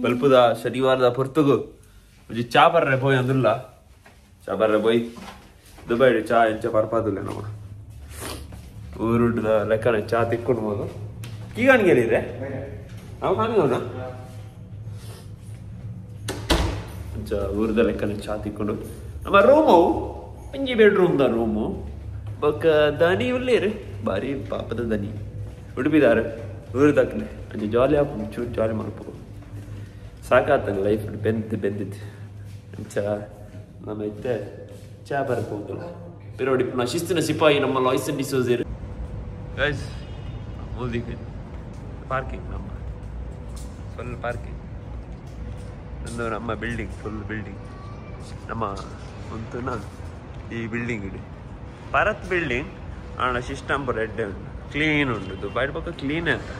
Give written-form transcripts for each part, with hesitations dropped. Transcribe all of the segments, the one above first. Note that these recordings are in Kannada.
ಬಲ್ಪದ ಶನಿವಾರದ ಪೊರ್ತುಗು ಒಂಜಿ ಚಾ ಬರ್ರೆ ಪೋಯ್ ಅಂದುಲ್ಲ ಚಾ ಬರ್ರೆ ಪೋಯ್ ದುಬೈಡ್ ಚಾ ಎಂಚ ಪರ್ಪಾದುಲ್ಲ ನಮ್ಮ ಊರುಡ್ದ ಲೆಕ್ಕನ ಚಾ ತಿಕ್ಕೊಂಡು ಹೋದು ಕೀಗಾಣಿಗೆ ಹೇಳಿದ್ರೆ ನಾವು ಕಾಣಿಗೋಣ ಅಂಚ ಊರದ ಲೆಕ್ಕನ ಚಾ ತಿಕ್ಕೊಂಡು ನಮ್ಮ ರೂಮು ಒಂಜಿ ಬೆಡ್ರೂಮ್ದ ರೂಮು ಬೊಕ್ಕ ದನಿ ಉಳ್ಳೇರಿ ಬಾರಿ ಪಾಪದ ದನಿ ಉಡುಪಿದಾರೆ ಊರದಕ್ಕಲೆ ಅಂಚೆ ಜಾಲಿ ಆಪು ಚೂರು ಜಾಲಿ ಮಾಡ್ಬೋದು ಸಾಕಾತಂಗ ಲೈಫ್ ಬೆಂದಿತ್ತು ಅಂಚ ನಮ್ಮ ಇತ್ತೆ ಚಾ ಬರ್ಬೋದಲ್ಲ ಬೇರೆ ನಾ ಶಿಸ್ತಿನ ಸಿಪಾಯಿ ನಮ್ಮ ಲಾಯ್ಸನ್ ಡಿಸೋಸೇರು ಗೈಸ್ ಮೂಲ್ದಿಗೆ ಪಾರ್ಕಿಂಗ್ ನಮ್ಮ ಫುಲ್ ಪಾರ್ಕಿಂಗ್ ಒಂದು ನಮ್ಮ ಬಿಲ್ಡಿಂಗ್ ಫುಲ್ ಬಿಲ್ಡಿಂಗ್ ನಮ್ಮ ಒಂದು ಈ ಬಿಲ್ಡಿಂಗ್ ಇಡಿ ಭಾರತ್ ಬಿಲ್ಡಿಂಗ್ ಆಣ ಸಿಸ್ಟಮ್ ರೆಡ್ ಉಂಟು ಕ್ಲೀನ್ ಉಂಟು ದುಬಾಯ್ ಪಕ್ಕ ಕ್ಲೀನ್ ಅಂತ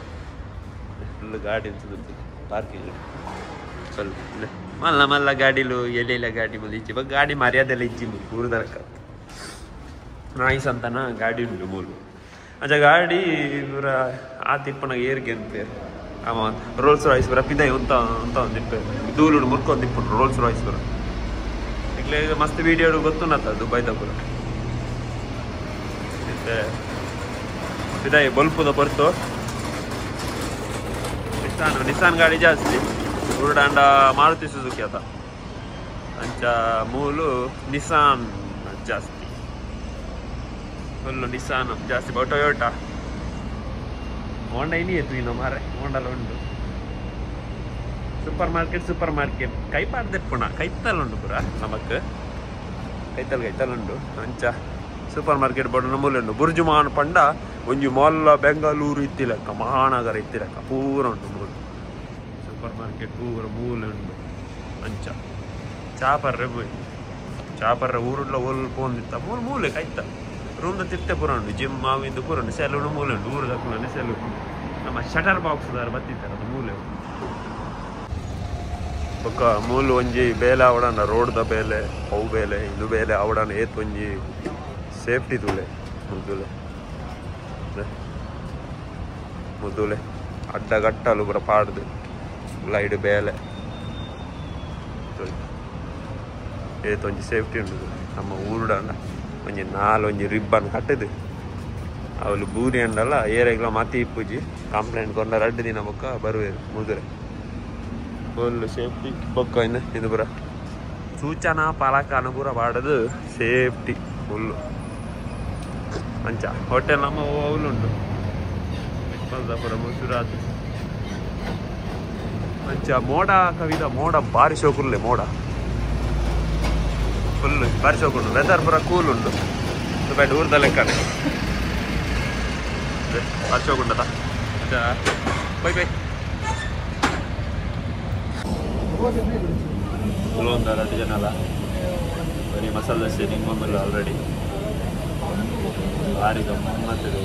ಫುಲ್ ಗಾಡಿ ಅಂತ ಪಾರ್ಕಿಂಗ್ ಸ್ವಲ್ಪ ಮಲ್ಲ ಮಲ್ಲ ಗಾಡಿಲು ಎಲ್ಲೆಲ್ಲ ಗಾಡಿ ಮಲ್ಲ ಇಚ್ಚಿ ಇವಾಗ ಗಾಡಿ ಮರ್ಯಾದೆಲ್ಲ ಇಜ್ಜಿ ಊರದಕ್ಕ ನಾಯಿಸ್ ಅಂತನ ಗಾಡಿ ಉಂಟು ಮೂಲು ಅಜ್ಜ ಗಾಡಿ ಪೂರ ಆ ತಿಪ್ಪನ ಏರ್ಗೆ ಅಂಪೇರು ಅವ ರೋಲ್ಸ್ ರಾಯ್ಸ್ ಬರ ಪಿದಾಯಿ ಅಂತ ಅಂತ ಒಂದು ತಿಪ್ಪೇರು ದೂಲು ಮುರ್ಕೊಂಡು ತಿಪ್ಪುಂಟು ರೋಲ್ಸ್ ರಾಯ್ಸ್ ಬರ ಈಗಲೇ ಮಸ್ತ್ ವೀಡಿಯೋ ಗೊತ್ತುನತ್ತ ದುಬೈದ ಪೂರ ಮತ್ತೆ ಪಿದಾಯಿ ಬಲ್ಪುದ ಬರ್ತು ನಿಸಾನ್ ಗಾಡಿ ಜಾಸ್ತಿ ಉರುಡಾಂಡ ಮಾರುತಿ ಸುಜುಕಿ ಅದ ಅಂಚ ಮೂಲು ನಿಸಾನ್ ಜಾಸ್ತಿ ಫುಲ್ಲು ನಿಸಾನ್ ಜಾಸ್ತಿ ಟೊಯೋಟಾ ಹೋಂಡಾ ಇಲ್ಲಿ ಎತ್ತು ಇನ್ನು ಮಾರೆ ಹೋಂಡಲ್ಲ ಉಂಟು ಸೂಪರ್ ಮಾರ್ಕೆಟ್ ಕೈ ಪಾಡ್ದೆಪ್ಪುಣ ಕೈತಲ್ ಉಂಟು ಪೂರ ನಮಕ್ ಕೈತಲ್ ಉಂಟು ಅಂಚ ಸೂಪರ್ ಮಾರ್ಕೆಟ್ ಬೋರ್ಡ್ ಮೂಲೆ ಉಂಟು ಬುರ್ಜುಮಾನ್ ಪಂಡ ಒಂಜಿ ಮೊಲ್ಲ ಬೆಂಗಳೂರು ಇತ್ತಿಲೆಕ್ಕ ಮಹಾನಗರ ಇತ್ತಿಲೆಕ್ಕ ಪೂರ ಉಂಟು ಮೂಲು ಸೂಪರ್ ಮಾರ್ಕೆಟ್ ಪೂರ ಮೂಲೆ ಉಂಟು ಅಂಚ ಚಾಪರ್ರೆ ಊರುಡ್ಲ ಓಲ್ ಪೋಂದಿತ್ತ ಮೂಲೆ ಕೈತ ರೂಮ್ದ ತಿರ್ತೆ ಪೂರ ಉಂಟು ಜಿಮ್ ಮಾವಿಂದು ಪೂರ ಉಂಟು ಸೆಲೂನು ಮೂಲೆ ಉಂಟು ಊರು ದಕ್ಕನೆ ಸೆಲೂನು ನಮ್ಮ ಶಟರ್ ಬಾಕ್ಸ್ ದಾರ ಬತ್ತಿತ್ತಾರೆ ಅದು ಮೂಲೆ ಉಂಟು ಬೊಕ್ಕ ಮೂಲು ಒಂಜಿ ಬೇಲೆ ಅವಡನ ರೋಡ್ದ ಬೇಲೆ ಅವು ಬೇಲೆ ಇದು ಬೇಲೆ ಅವಡನ ಏತ್ ಒಂಜಿ ಸೇಫ್ಟಿ ಮುದುಲೆ ಅಡ್ಡಗಟ್ಟಲು ಪೂರ ಪಾಡ್ದು ಲೈಡ್ ಬೇಲೆ ಏತೊಂಜಿ ಸೇಫ್ಟಿ ಉಂಟು ನಮ್ಮ ಊರುಡಂಡ ಒಂಜಿ ಒಂಜಿ ರಿಬ್ಬನ್ ಕಟ್ಟದು ಅವಳು ಬೂರಿ ಅಂಡಲ್ಲ ಏರೆಗ್ಲ ಮತಿ ಇಪ್ಪುಜಿ ಕಂಪ್ಲೇಂಟ್ ಕೊಂಡ 2 ದಿನ ಬೊಕ್ಕ ಬರುವೇರು ಮುದುರೆ ಫುಲ್ ಸೇಫ್ಟಿ ಬೊಕ್ಕ ಇನ್ನು ಇದು ಪೂರ ಸೂಚನಾ ಫಲಕನ ಪೂರ ಪಾಡದು ಸೇಫ್ಟಿ ಫುಲ್ಲು ಅಂಚ ಹೋಟೆಲ್ ನಮ್ಮ ಅವಳುಂಟು ಪುರ ಮುಸುರಾತ್ ಅಂಚ ಮೋಡ ಕವಿದ ಮೋಡ ಬಾರಿ ಶೋಕುರ್ಲೆ ಮೋಡ ಫುಲ್ ಬಾರಿ ಶೋಕುಂಟು ವೆದರ್ ಪೂರ ಕೂಲ್ ಉಂಟು ಬಟ್ ಊರ್ದ ಲೆಕ್ಕನೆ ಬಾರಿ ಶೋಕುಂಟದ ಅಂಚ ಬೈ ಒಂದು 2 ಜನ ಅಲ್ಲ ಬರೀ ಮಸಾಲೆ ದೋಸೆ ನಿಮ್ಮಲ್ಲ ಆಲ್ರೆಡಿ ಭಾರಿ ಗಮ್ಮತ್ತಿದೆ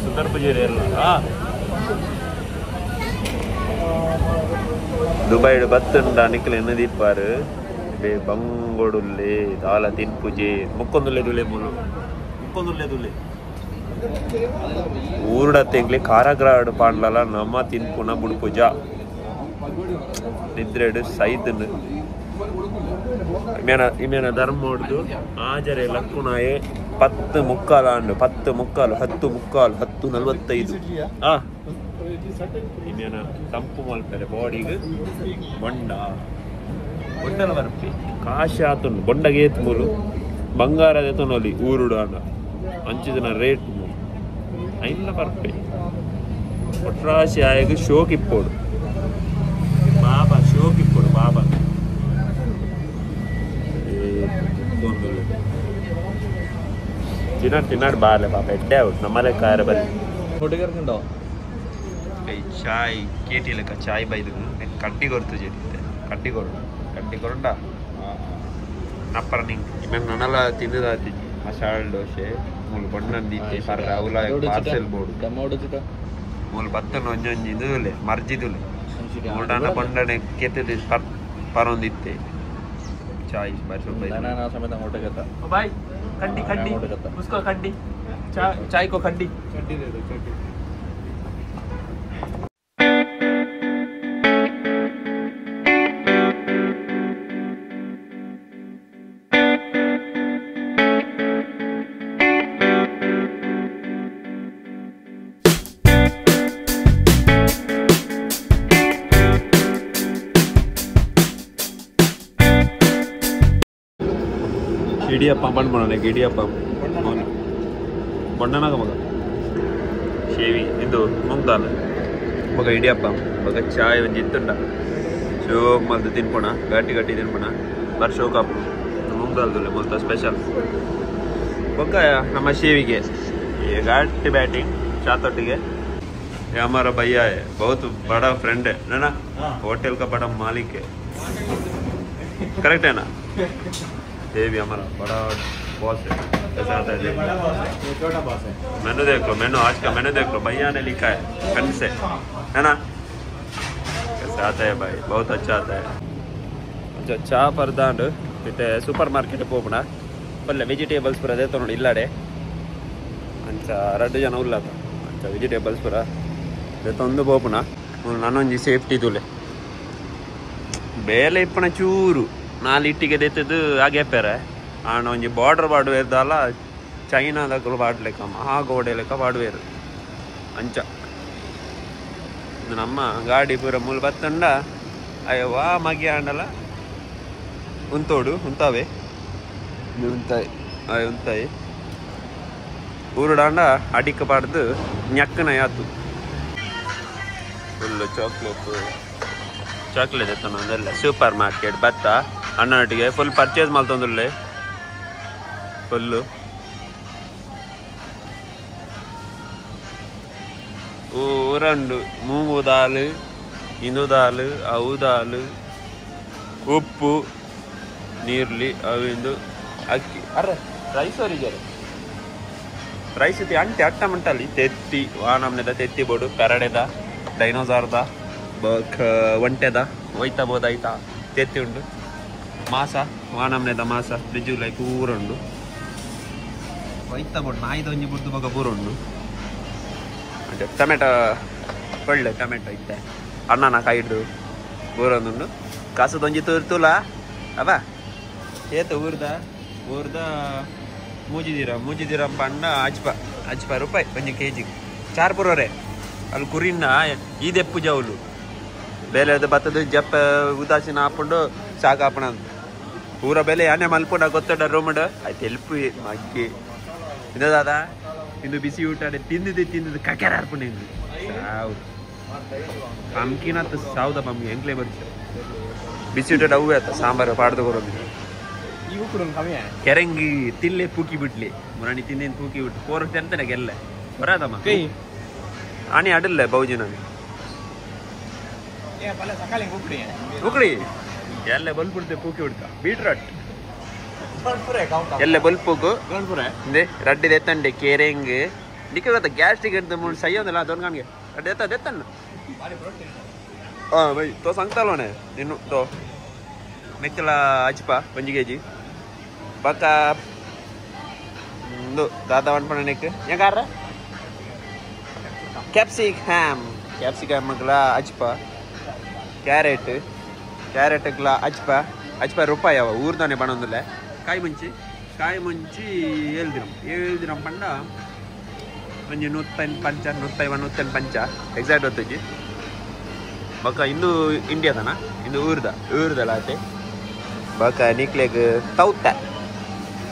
ಸುಂದರ್ ಪೂಜಾರಿ ಅಲ್ಲ ದುಬೈ ಬತ್ತುಂಡ ನಿಖಲ್ ಎನ್ನದಿಪ್ಪಾರು ಬೇ ಬಂಗೋಡುಲ್ಲೆ ದಾಲ ತಿನ್ಪುಜೆ ಮುಕ್ಕೊಂದುಲ್ಲೆ ದುಲೆ ಮೂಲು ಮುಕ್ಕೊಂದುಲ್ಲೆ ದುಲೆ ಊರುಡ ತೆಗ್ಲಿ ಕಾರಾಗ್ರಾಡು ಪಾಂಡ್ಲಲ್ಲ ನಮ್ಮ ತಿನ್ಪುನ ಬುಡ್ಪುಜ ನಿದ್ರೆಡು ಸೈದನ್ ಇಮೇನ ಧರ್ಮ ಹೊಡ್ದು ಆಜರೆ ಲಕ್ಕುನಾಯೆ 10 ಮುಕ್ಕಾಲು ಆಂಡು 10 ಮುಕ್ಕಾಲು 10 ಮುಕ್ಕಾಲು 10:45 ಇಮೇನ ತಂಪು ಮಲ್ಪರೆ ಬಾಡಿಗೆ ಬೊಂಡಲ ಬರ್ಪಿ ಕಾಶಿ ಆತುಂಡು ಬೊಂಡಗೆ ಏತ್ ಮೂಲು ಬಂಗಾರದ ಎತ್ತನೊಲಿ ಊರುಡು ಆಂಡ ಅಂಚಿದಿನ ರೇಟ್ ಐಲ್ಲ ಬರ್ಪೆ ಒಟ್ರಾಶಿ ಆಯಗ ಶೋಕಿಪ್ಪೋಡು ಬಾಬಾ ಶೋಕಿಪ್ಪೋಡು ಬಾಬಾ ತಿನ್ನಾಡ್ ಬಾಲೆ ಪಾಪ ಎಡ್ಡೆ ಔಟ್ ನಮ್ಮಲೆ ಕಾಯರ ಬಲ್ಲಿ ಚಾಯ್ ಕೇಟಿ ಲೆಕ್ಕ ಚಾಯ್ ಬೈದು ಕಟ್ಟಿ ಕೊಡ್ತು ಜೇತಿದ್ದೆ ಕಟ್ಟಿ ಕೊರಂಡ ನಪ್ಪರ ನಿಂಗೆ ಇಮೇಲೆ ನನ್ನಲ್ಲ ತಿಂದಿದಾತಿದ್ದಿ ಮಸಾಲೆ ದೋಸೆ ಮೂಲು ಬಣ್ಣಂದಿತ್ತೆ ಪರ್ರ ಅವಲ ಪಾರ್ಸೆಲ್ ಬೋರ್ಡು ಮೂಲು ಬತ್ತನ ಒಂಜೊಂಜಿ ಇದುಲೆ ಮರ್ಜಿದುಲೆ ಮೂಡಾನ ಬಣ್ಣನೆ ಕೆತ್ತದ ಪರೊಂದಿತ್ತೆ चाय बार सो भाई ना समेत मोटे कहता भाई खड्डी खड्डी उसको खड्डी चाय को खड्डी चड्डी दे दो चड्डी ಇಡಿಯಪ್ಪಂ ಬಂದ್ ಮಾಡೋಣ ಇಡಿಯಪ್ಪಂ ಬಣ್ಣನಾಗ ಮಗ ಶೇವಿ ಇದು ಮೂಂಗ್ ದಾಲ್ ಮಗ ಇಡಿಯಪ್ಪಂ ಮಗ ಚಾಯ್ ಒಂದು ಇತ್ತುಂಡ ಶೋಕ್ ಮಲ್ದು ತಿನ್ಪೋಣ ಗಟ್ಟಿ ಗಟ್ಟಿ ತಿನ್ಪೋಣ ಬರ್ ಶೋಕ್ ಹಾಪು ಮೂಂಗ್ ದಾಲ್ದುಲ್ಲೆ ಮೊತ್ತ ಸ್ಪೆಷಲ್ ಮಗ ನಮ್ಮ ಶೇವಿಗೆ ಗಟ್ಟಿ ಬ್ಯಾಟಿಂಗ್ ಚಾತೊಟ್ಟಿಗೆ हमारा भैया है बहुत बड़ा फ्रेंड है ना होटल का बड़ा मालिक है करेक्ट है ना ये भी हमारा बड़ा बॉस है ऐसा आता है बड़ा बॉस है ये छोटा बॉस है मेनू देख लो मेनू आज का मेनू देख लो भैया ने लिखा है कन से है ना कैसे आता है भाई बहुत अच्छा आता है अच्छा चा पर्दांड इतने सूपर मार्केट पोपण पल्ले वेजिटेबल्स पूरा देता नोड़ी इल्लाडे अच्छा 2 जन उल्लात अच्छा वेजिटेबल्स पूरा ತಂದು ಬೋಪುನ ನಾನೊಂಜಿ ಸೇಫ್ಟಿ ತುಲೆ ಬೇಲೆ ಇಪ್ಪಣ ಚೂರು ನಾಲಿಟ್ಟಿಗೆ ದೆತ್ತದು ಆಗ್ಯಪ್ಪೆರೆ ಆಣ ಒಂಜಿ ಬಾರ್ಡರ್ ಪಾಡುವೆರ್ದಲ್ಲ ಚೈನಾದ ಪಾಡ್ಲೆಕ್ಕ ಆ ಗೋಡೆ ಲೆಕ್ಕ ಪಾಡುವೆರು ಅಂಚ ನಮ್ಮ ಗಾಡಿ ಪೂರ ಮೂಲ ಬತ್ತಂಡ ಅಯ್ಯವಾ ಮಗಿ ಆಂಡಲ ಉಂತೋಡು ಉಂತಾವೆ ಉಂತಾಯಿ ಉಂತಾಯಿ ಊರುಡಾಂಡ ಅಡಿಕ್ಕ ಪಾಡ್ದು ñಕ್ಕನ ಯಾತು ಫುಲ್ಲು ಚಾಕ್ಲೇಟ್ ಎತ್ತನ ಅದೆಲ್ಲ ಸೂಪರ್ ಮಾರ್ಕೆಟ್ ಬತ್ತ ಅಣ್ಣನೊಟ್ಟಿಗೆ ಫುಲ್ ಪರ್ಚೇಸ್ ಮಾಡ್ತಂದುಲ್ಲೆ ಫುಲ್ಲು ಊರಂಡು ಮೂಗು ದಾಲ್ ಇಂದು ದಾಲ್ ಅವು ದಾಲ್ ಉಪ್ಪು ನೀರ್ಲಿ ಅವಿಂದು ಅಕ್ಕಿ ಅರ್ರೆ ರೈಸ್ ಅವರಿಗೆ ರೈಸ್ ಇತ್ತು ಅಂಟೆ ಅಟ್ಟ ಮಂಟಲ್ಲಿ ತೆತ್ತಿ ವಾನಮ್ನೆದ ತೆತ್ತಿ ಬೋಡು ಕರಡೆದ ಡೈನೋಸಾರ್ದ ಒಂಟೆದ ಒಯ್ತಾ ಬೋದಾಯ್ತಾ ತೆತ್ತಿ ಉಂಡು ಮಾಸ ವಾನಮ್ನೆದ ಮಾಸ ಫ್ರಿಜ್ಜು ಲೈ ಪೂರ ಉಂಡು ಒಯ್ತಾ ಬೋಡು ನಾಯಿದ ಒಂಜಿ ಬುಡ್ದು ಮಗ ಪೂರ ಉಂಡು ಅದೇ ಟೊಮೆಟೊ ಒಳ್ಳೆ ಟೊಮೆಟೊ ಇತ್ತೆ ಅಣ್ಣನ ಕೈಡು ಪೂರ ಒಂದುಂಡು ಕಾಸದೊಂಜಿ ತೋರ್ತುಲ ಅವ ಏತ ಊರ್ದ ಮೂಜಿದಿರ ಪಂಡ ಅಜ್ಪ ರೂಪಾಯಿ ಒಂಜಿ ಕೆಜಿ 4 ಪುರರೆ ಅಲ್ಲಿ ಕುರಿನ ಈದೆಪ್ಪು ಜೌಲು ಬೇಲೆ ಬತ್ತದ ಜಪ್ಪ ಉದಾಸೀನ ಹಾಕೊಂಡು ಸಾಕು ಹಾಪಣ ಅಂತ ಪೂರ ಬೆಲೆ ಆನೆ ಮಲ್ಪುಂಡ ಗೊತ್ತಡ ರೋಮಡ್ ಆಯ್ತು ಎಲ್ಪು ಮಗ್ಗಿ ಇನ್ನದಾದ ಇಂದು ಬಿಸಿ ಊಟ ತಿಂದಿದ್ದು ಕಕೆರ ಹಾರ್ಪುಂಡ ಇಂದು ಸಾವು ಪಂಕಿನತ್ತು ಸಾವುದ ಪಂಕಿ ಎಂಕ್ಲೆ ಬರ್ತಿ ಬಿಸಿ ಊಟ ಅವೇ ಆತ ಸಾಂಬಾರು ಪಾಡ್ದು ಕೊಡೋದು ಕೆರಂಗಿ ತಿಲ್ಲೆ ಪೂಕಿ ಬಿಡ್ಲಿ ಮುರಾಣಿ ತಿಂದೇನು ಪೂಕಿ ಬಿಟ್ಟು ಪೋರ ತೆಂತನೆ ಗೆಲ್ಲ ಬರಾದಮ್ಮ ಆನೆ ಅಡಲ್ಲ ಬೌಜಿ ನಾನು ಉಕ್ಡಿ ಎಲ್ಲ ಬಲ್ಪುಡ್ತೆ ಪೂಕಿ ಬಿಡ್ತ ಬೀಟ್ರಟ್ ಎಲ್ಲ ಬಲ್ಪುಗು ಇಂದೆ ರಡ್ಡಿದ ಎತ್ತಂಡೆ ಕೆರೆಂಗ್ ನಿಕ್ಕ ಗೊತ್ತ ಗ್ಯಾಸ್ಟ್ರಿಕ್ ಹಿಡ್ದು ಮೂರು ಸಯ್ಯೋದಿಲ್ಲ ಅದೊಂದು ಕಾಣಿಗೆ ರಡ್ಡಿ ಎತ್ತಣ್ಣ ಹಾಂ ಬೈ ತೋ ಸಂಗ್ತಲ್ಲೋಣೆ ಇನ್ನು ತೋ ಮೆಕ್ಕಲ ಹಚ್ಪ 1 kg ಬಕ್ಕ ಒಂದು ದಾದ ಅನ್ಪಣ ನೆಕ್ ಯಾಕಾರ ಕ್ಯಾಪ್ಸಿಕಮ್ ಕ್ಯಾಪ್ಸಿಕಮ್ಗಳ ಹಚ್ಪ ಕ್ಯಾರೆಟ್ಗಳ ಹಚ್ಪ ರೂಪಾಯಿ ಅವ ಊರ್ದಾನೆ ಬಣ್ಣೊಂದಿಲ್ಲ ಕಾಯಿ ಮುಂಚಿ 7 ದಿನ ಪಂಡ ಒಂಜಿ 150 ಪಂಚ ಎಕ್ಸಾಕ್ಟ್ ಹೊತ್ತಜ್ಜಿ ಬಕ್ಕ ಇಂದು ಇಂಡಿಯಾದನ ಇಂದು ಊರ್ದಲ್ಲ ಆತೆ ಬಕ್ಕ ನಿಕ್ಲೆಗ್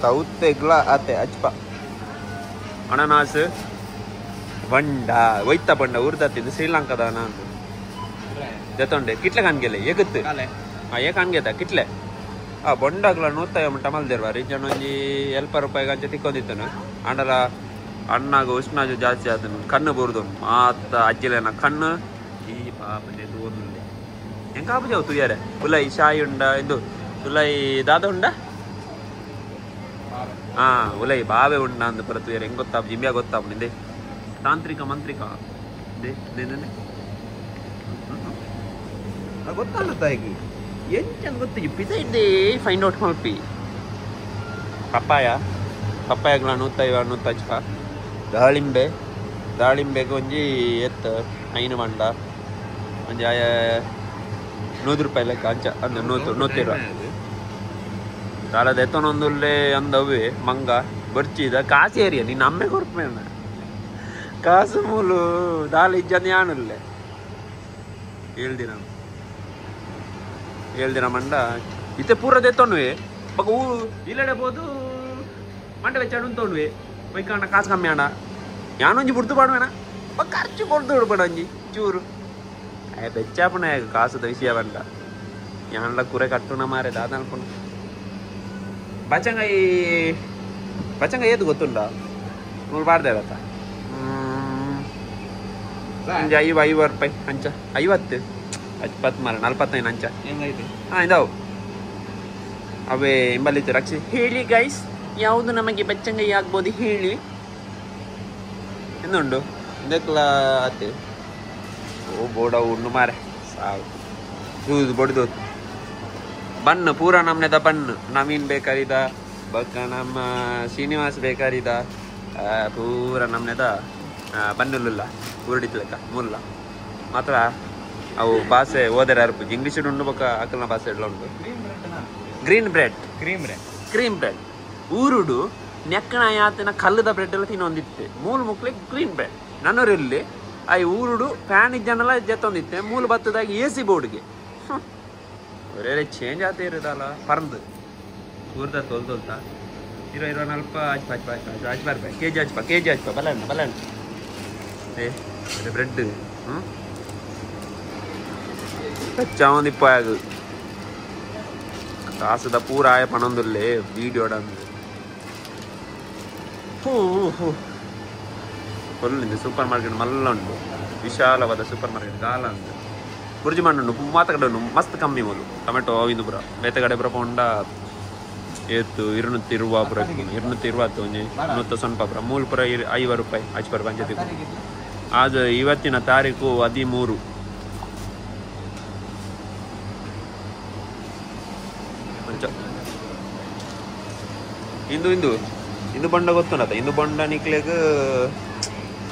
ತೌತೆಗ್ಲ ಆತೆ ಹಚ್ಪ ಅಣನಾಸ್ ಬಂಡ ಒಯ್ತ ಬಂಡ ಊರ್ದತ್ತಿದ್ದು ಶ್ರೀಲಂಕಾದ ನಾನು ಜೊತೊಂಡೆ ಕಿಟ್ಲೆ ಕಾಣ್ಗೆಲ್ಲ ಏಗತ್ತು ಏ ಕಾಣ್ಗೆದ ಕಿಟ್ಲೆ ಬೊಂಡಾಗ್ಲ 150 ಟಮಲ್ದಿರ್ವ ರೀಜನ್ ಒಂಜಿ 70 ರೂಪಾಯಿ ಗಂಚೆ ತಿಕ್ಕೊಂದಿತ್ತನು ಅಂಡಲ ಅಣ್ಣಾಗ ಉಷ್ಣಾಜು ಜಾಸ್ತಿ ಆದನು ಕಣ್ಣು ಬುರ್ದು ಮಾತ ಅಜ್ಜಿಲೇನ ಕಣ್ಣು ಈ ಪಾಪನೆ ದೂರ್ನುಲ್ಲೆ ಹೆಂಗ ಆಪುಜಾವು ತುಯ್ಯಾರೆ ಉಲೈ ಶಾಯಿ ಉಂಡ ಇದು ಉಲೈ ದಾದ ಉಂಡ ಉಲೈ ಬಾವೆ ಉಂಡ ಅಂದ ಪರ ತುಯ್ಯಾರೆ ಹೆಂಗ್ ಗೊತ್ತಾಪ ಜಿಂಬ್ಯಾ ಗೊತ್ತಾಪ ನಿಂದೆ ತಾಂತ್ರಿಕ ಮಂತ್ರಿಕ ಗೊತ್ತಾಗುತ್ತೆ ಈಗ ಎಂಚಂದ ಗೊತ್ತಿಗೆ ಪಿಜ್ಜಾ ಇದ್ದೇ ಫೈಂಡ್ ಔಟ್ ಮಲ್ಪಿ ಪಪ್ಪಾಯಗಳ 150 ದಾಳಿಂಬೆಗೆ ಒಂಜಿ ಎತ್ತು ಐನು ಮಂಡ ಒಂಜಿ 100 ರೂಪಾಯಿ ಲೆಕ್ಕ ಅಂಚ ಅಂದ್ರೆ 100 ದಾಳದ ಎತ್ತೊಂದೊಂದುಲ್ಲೆ ಅಂದವೇ ಮಂಗ ಬರ್ಚಿದ ಕಾಸು ಏರಿಯ ನೀನು ಅಮ್ಮೆ ಕೊರ್ಪೇನ ಕಾಸು ಮೂಲು ದಾಳ ಇಜ್ಜಂದು ಯಾನುಲ್ಲೆ ಹೇಳ್ದಿನ ಮಂಡ ಇತ್ತೆ ಪೂರದ ಎತ್ತೊಂಡ್ವೆ ಪಕ್ಕ ಊರು ಇಲ್ಲಡೆ ಬೋದು ಮಂಡ ವೆಚ್ಚಾಡು ಉಂತೊಂಡ್ವೆ ಬೈಕಣ್ಣ ಕಾಸು ಕಮ್ಮಿ ಅಣ್ಣ ಯಾನೊಂಜಿ ಬಿಡ್ತು ಪಾಡುವೇಣ ಪಕ್ಕ ಖರ್ಚು ಕೊಡ್ತು ಬಿಡ್ಬೇಡ ಒಂಜಿ ಚೂರು ಬೆಚ್ಚಾಪಣ ಕಾಸುದ ವಿಷಯ ಬಂಡ ಯಾನ್ಲ ಕುರೆ ಕಟ್ಟುನ ಮಾರೆ ದಾದ ಅನ್ಕೊಂಡು ಬಚಂಗ ಏದು ಗೊತ್ತುಂಡ ನೋಡಿ ಬಾರ್ದೆ ಅವತ್ತ 50 ರೂಪಾಯಿ ಅಂಚ 50 ಮಾರ 45 ಅಂಚ ಹೆಂಗೈತೆ ಇದಾವು ಅವೇ ಎಂಬಲ್ಲಿತ್ತು ರಕ್ಷೆ ಹೇಳಿ ಗೈಸ್ ಯಾವುದು ನಮಗೆ ಬಚ್ಚಂಗೈ ಆಗ್ಬೋದು ಹೇಳಿ ಎಂದುಂಡು ಇದಕ್ಲ ಆತೆ ಓ ಬೋಡ ಉಣ್ಣು ಮಾರೆ ಸಾವು ಹೂದು ಬಡ್ದು ಬಣ್ಣು ಪೂರ ನಮ್ನೆದ ಬಣ್ಣು ನವೀನ್ ಬೇಕಾರಿದ ಬಕ್ಕ ನಮ್ಮ ಶ್ರೀನಿವಾಸ್ ಬೇಕಾರಿದ ಪೂರ ನಮ್ನೆದ ಬಣ್ಣುಲ್ಲ ಉರುಡಿತ್ ಲೆಕ್ಕ ಮುಲ್ಲ ಮಾತ್ರ ಅವು ಭಾಷೆ ಓದರ ಅರ್ಪು ಇಂಗ್ಲೀಷ್ ಉಂಡು ಬೊಕ್ಕ ಅಕ್ಕಲ್ನ ಭಾಷೆ ಎಲ್ಲ ಉಂಟು ಕ್ರೀಮ್ ಬ್ರೆಡ್ ಊರುಡು ನೆಕ್ಕಣ ಯಾತನ ಕಲ್ಲದ ಬ್ರೆಡ್ ಎಲ್ಲ ತಿನ್ನೊಂದಿತ್ತೆ ಮೂಲ ಮುಕ್ಲೆ ಗ್ರೀನ್ ಬ್ರೆಡ್ ನನ್ನೂರಲ್ಲಿ ಆ ಊರುಡು ಫ್ಯಾನ್ ಇಜ್ಜನೆಲ್ಲ ಜತ್ತೊಂದಿತ್ತೆ ಮೂಲ ಬತ್ತದಾಗಿ AC ಬೋರ್ಡ್ಗೆ ಒರೇ ಚೇಂಜ್ ಆತ ಇರೋದಲ್ಲ ಪರಂದು ಊರ್ದ ತೊಲ್ತಾ 20-40 ರೂಪಾಯಿ ಕೆಜಿ ಹಚ್ಪ ಬಲಣ್ಣ ಬ್ರೆಡ್ ಚಾವಂದಿಪ್ಪಾಗು ಕಾಸದ ಪೂರ ಆಯ ಪಣೊಂದುಲ್ಲೆ ವೀಡಿಯೋಡಂದು ಫುಲ್ ಸೂಪರ್ ಮಾರ್ಕೆಟ್ ಮಲ್ಲ ಉಂಟು ವಿಶಾಲವಾದ ಸೂಪರ್ ಮಾರ್ಕೆಟ್ ಗಾಲ ಉಂಟು ಬುರ್ಜಿ ಮಣ್ಣು ಮಾತಕಡೆ ಮಸ್ತ್ ಕಮ್ಮಿ ಮೊದಲು ಟೊಮೆಟೊ ಅವಿಂದು ಪುರ ಬೇತಗಡೆ ಪುರ ಪೊಂಡ ಏತ್ತು 220 ಒಂಜಿ 90 ಸ್ವಲ್ಪ ಪುರ ಮೂಲ ಪುರ 50 ರೂಪಾಯಿ ಹಚ್ಪರ್ ಪಂಚಾಯತಿ ಅದು ಇವತ್ತಿನ ತಾರೀಕು 13 ಇಂದು ಬಂಡ ಗೊತ್ತುನತ ಇಂದು ಬಂಡ ನಿಕ್ಲೆಗ್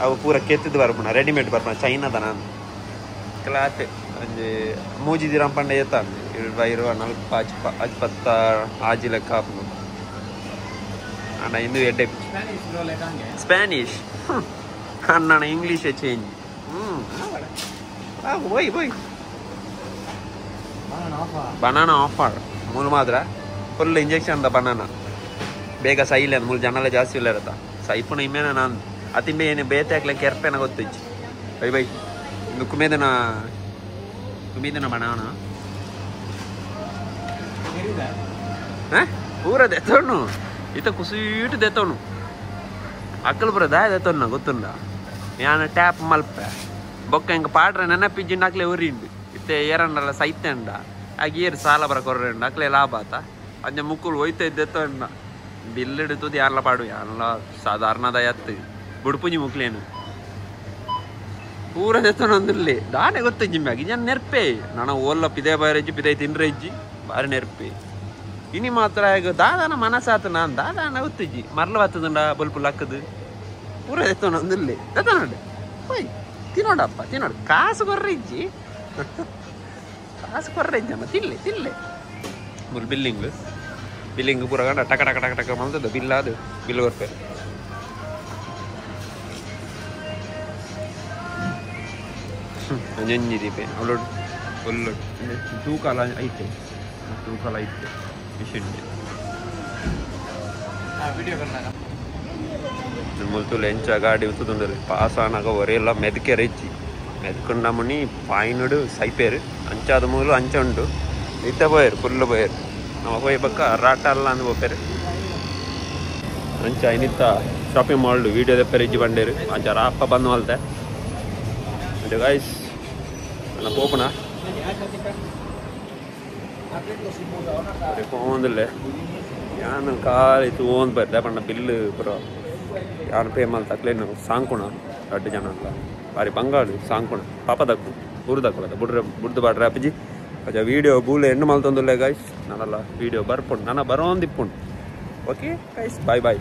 ಅವು ಪೂರ ಕೆತ್ತಿದ್ದು ಬರ್ಪುಣ ರೆಡಿಮೇಡ್ ಬರ್ಪುಣ ಚೈನಾದ ನಾನು ಕ್ಲಾತ್ ಒಂಜಿ ಮೂಜಿ ದಿನ ಪಂಡ ಎತ್ತ 20-40 ಆಜಿ ಲೆಕ್ಕ ಹಾಪು ಅಣ್ಣ ಇಂದು ಎಡ್ಡೆ ಸ್ಪ್ಯಾನಿಷ್ ಅಣ್ಣ ಇಂಗ್ಲೀಷೇ ಚೇಂಜ್ ಹೋಯ್ ಬನಾನಾ ಆಫರ್ ಮೂಲ ಮಾತ್ರ ಫುಲ್ ಇಂಜೆಕ್ಷನ್ ದ ಬನಾನಾ ಬೇಗ ಸೈಲೆ ಅಂದ್ ಮೂಲ ಜನ ಎಲ್ಲ ಜಾಸ್ತಿ ಇಲ್ಲ ಇರತ್ತ ಸೈಪುನ ಇಮ್ಮೇನ ನಾನು ಅತಿಂಬೆ ಏನೇ ಬೇತೆ ಹಾಕ್ಲಿಕ್ಕೆ ಕೆರ್ಪೆನ ಗೊತ್ತಿಜ್ಜಿ ಬೈ ಇಂದು ಕುಮೇದನ ಬನಾನ ಪೂರ ದೆತ್ತೋಣು ಇತ ಕುಸೀಟು ದೆತ್ತೋಣು ಅಕ್ಕಲು ಪುರ ದಾಯ ದೆತ್ತೋಣ ಗೊತ್ತುಂಡ ಯಾನ ಟ್ಯಾಪ್ ಮಲ್ಪೆ ಬೊಕ್ಕ ಹಿಂಗೆ ಪಾಡ್ರೆ ನೆನಪಿಜ್ಜಿಂಡ ಅಕ್ಲೆ ಉರಿಂಡು ಇತ್ತೆ ಏರಣ್ಣಲ್ಲ ಸೈತೆಂಡ ಆಗ ಏರು ಸಾಲ ಬರ ಕೊರ್ರೆಂಡ ಅಕ್ಲೆ ಲಾಭ ಆತ ಅಂಜ ಮುಕ್ಕುಳು ಒಯ್ತಾ ಇದ್ದೆತ್ತೋಣ್ಣ ಬಿಲ್ ಹಿಡಿತದ ಯಾನ್ಲ ಪಾಡು ಯಾನ್ಲ ಸಾಧಾರಣದ ಎತ್ತು ಬುಡ್ಪುಂಜಿ ಮುಕ್ಲೇನು ಪೂರ ದೆತ್ತೋಣಂದಿರ್ಲಿ ದಾನೆ ಗೊತ್ತಜ್ಜಿ ಮ್ಯಾಗ ಜನ ನೆರ್ಪೆ ನಾನು ಓಲ್ಲ ಪಿದೆ ಬಾರೆಜ್ಜಿ ಪಿದೆ ತಿನ್ರೆಜ್ಜಿ ಬಾರಿ ನೆರ್ಪೆ ಇನಿ ಮಾತ್ರ ಈಗ ದಾದಾನ ಮನಸ್ಸಾತ ನಾನು ದಾದಾನ ಗೊತ್ತಜ್ಜಿ ಮರ್ಲ ಬತ್ತದುಂಡ ಬಲ್ಪು ಲಕ್ಕದು ಪೂರ ದೆತ್ತೋಣಂದಿರ್ಲಿ ದೆತ್ತೋಣೆ ಹೋಯ್ ತಿನ್ನೋಡಪ್ಪ ತಿನ್ನೋಡು ಕಾಸು ಕೊರ್ರಿಜ್ಜಿ ಅಮ್ಮ ತಿನ್ಲೆ ಮುಲ್ ಬಿಲ್ಲಿಂಗ್ ಪೂರ ಗಂಡ ಟಕ ಮಾಡ್ತದ ಬಿಲ್ ಅದು ಬಿಲ್ ಕೊರ್ಪೆ ಅಂಜಿ ದೀಪೆ ಅವಳು ಫುಲ್ಲು ತೂಕಾಲ ಐತೆ ಮಿಷಿನ್ ಮುಲ್ತು ಲೆಂಚ ಗಾಡಿ ಉತ್ತುಂಡ್ರಿ ಪಾಸ್ ಆನಾಗ ಒರೆಯೆಲ್ಲ ಮೆದಕೆ ರೆಚ್ಚಿ ಮೆದ್ಕೊಂಡ ಮುನಿ ಪಾಯಿನುಡು ಸೈಪೇರು ಅಂಚಾದ ಮೂಲು ಅಂಚ ಉಂಟು ಇತ್ತ ಪೋಯರು ಫುಲ್ ಪೋಯರು ನಮ್ಮ ಪೋಯ್ ಪಕ್ಕ ರಾಟ ಅಲ್ಲ ಅಂದು ಹೋಗ್ತಾರೆ ಅಂಚ ಇನ್ನಿತ್ತ ಶಾಪಿಂಗ್ ಮಾಲ್ಡು ವೀಡಿಯೋ ದೆಪ್ಪರೆ ಇಜ್ಜಿ ಬಂಡೇರು ಅಂಚಾರ ಅಪ್ಪ ಬಂದು ಮಲ್ತೆ ಅದು ಗೈಸ್ ನನ್ನ ಪೋಪನ ಹೋಂದಿಲ್ಲ ಯಾನು ಕಾಲಿತ್ತು ಓನ್ ಬರ್ದೆ ಪಂಡ ಬಿಲ್ಲು ಪುರ ಯಾರು ಪೇ ಮಲ್ ತಕ್ಲೇನು ಸಾಂಕುಣ 2 ಜನ ಅಂತ ಬಾರಿ ಬಂಗಾಳು ಸಾಂಕುಣ ಪಾಪ ದಕ್ಕು ಊರು ದಕ್ಕುಳದ ಬುಡ್ದು ಬಾಡ್ರೆ ಅಪ್ಪಜಿ ಅಜ್ಜ ವೀಡಿಯೋ ಬೂಲೆ ಹೆಣ್ಣು ಮಲ್ತೊಂದುಲ್ಲೆ ಗೈಸ್ ನಾನಲ್ಲ ವೀಡಿಯೋ ಬರ್ಪುಂಡು ನನ್ನ ಬರೋಂದಿಪ್ಪುಂಡು ಓಕೆ ಗೈಸ್ ಬಾಯ್ ಬಾಯ್